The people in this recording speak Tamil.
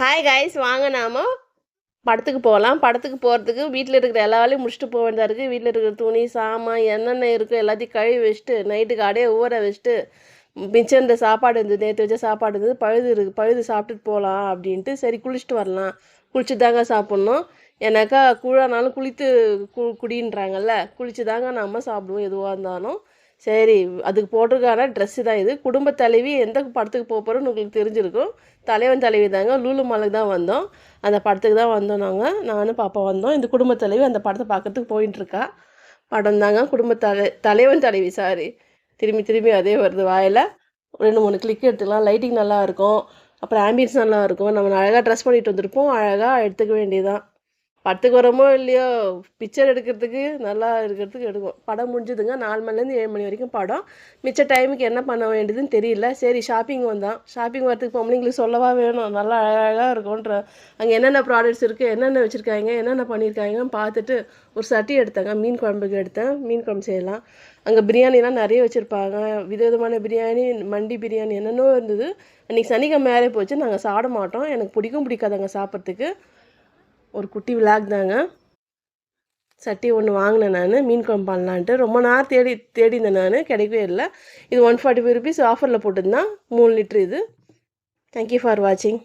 ஹாய் கைஸ், வாங்க நாம படத்துக்கு போகலாம். படத்துக்கு போகிறதுக்கு வீட்டில் இருக்கிற எல்லா வேலையும் முடிச்சுட்டு போக வேண்டியதாக இருக்குது. வீட்டில் இருக்கிற துணி சாமான் என்னென்ன இருக்கோ எல்லாத்தையும் கழுவி வச்சுட்டு நைட்டுக்கு அப்படியே ஊற வச்சுட்டு மிச்சம் இந்த சாப்பாடு இருந்தது, நேற்று வச்ச சாப்பாடு இருந்தது, பழுது சாப்பிட்டுட்டு போகலாம் அப்படின்ட்டு. சரி குளிச்சுட்டு வரலாம், குளிச்சு தாங்க சாப்பிட்ணும். ஏன்னாக்கா கூழானாலும் குளித்து குடின்றாங்கல்ல, குளிச்சு தாங்க நம்ம சாப்பிடுவோம் எதுவாக இருந்தாலும். சரி, அதுக்கு போட்டிருக்கான ட்ரெஸ்ஸு தான் இது. குடும்ப தலைவி எந்த படத்துக்கு போக போகிறோன்னு உங்களுக்கு தெரிஞ்சிருக்கும். தலைவன் தலைவி தாங்க, லூலு மாலுக்கு தான் வந்தோம். அந்த படத்துக்கு தான் வந்தோம் நானும் பாப்பா வந்தோம். இந்த குடும்ப தலைவி அந்த படத்தை பார்க்கறதுக்கு போயின்ட்டுருக்கா. படம் தாங்க தலைவன் தலைவி. சாரி, திரும்பி திரும்பி அதே வருது வாயில். 2-3 கிளிக் எடுத்துக்கலாம். லைட்டிங் நல்லா இருக்கும், அப்புறம் ஆம்பியன்ஸ் நல்லா இருக்கும். நம்ம அழகாக ட்ரெஸ் பண்ணிட்டு வந்திருப்போம், அழகாக எடுத்துக்க வேண்டியதான். படத்துக்கு வரோமோ இல்லையோ, பிக்சர் எடுக்கிறதுக்கு நல்லா இருக்கிறதுக்கு எடுக்கும். படம் முடிஞ்சுதுங்க. 4 மணிலேருந்து 7 மணி வரைக்கும் படம். மிச்ச டைமுக்கு என்ன பண்ண வேண்டியதுன்னு தெரியல. சரி ஷாப்பிங் வந்தோம். ஷாப்பிங் வரதுக்கு பொம்பளைங்களுக்கு சொல்லவா வேணும், நல்லா அழகாக இருக்கும்ன்ற. அங்கே என்னென்ன ப்ராடக்ட்ஸ் இருக்குது, என்னென்ன வச்சுருக்காங்க, என்னென்ன பண்ணியிருக்காங்கன்னு பார்த்துட்டு ஒரு சட்டி எடுத்தாங்க. மீன் குழம்புக்கு எடுத்தேன். மீன் குழம்பு செய்யலாம். அங்கே பிரியாணிலாம் நிறைய வச்சுருப்பாங்க. விதவிதமான பிரியாணி, மண்டி பிரியாணி என்னென்னோ இருந்தது. அன்றைக்கி சனிக்கிழமை மேலே போச்சு. நாங்கள் சாப்பிட மாட்டோம், எனக்கு பிடிக்காது அங்கே சாப்பிட்றதுக்கு. ஒரு குட்டி விளாக் தாங்க. சட்டி ஒன்று வாங்கினேன் நான், மீன் குழம்பு பண்ணலான்ட்டு. ரொம்ப நேரம் தேடிந்தேன் நான், கிடைக்கவே இல்லை. இது 145 ருபீஸ் ஆஃபரில் போட்டிருந்தான். 3 லிட்ரு இது. தேங்க்யூ ஃபார் வாட்சிங்.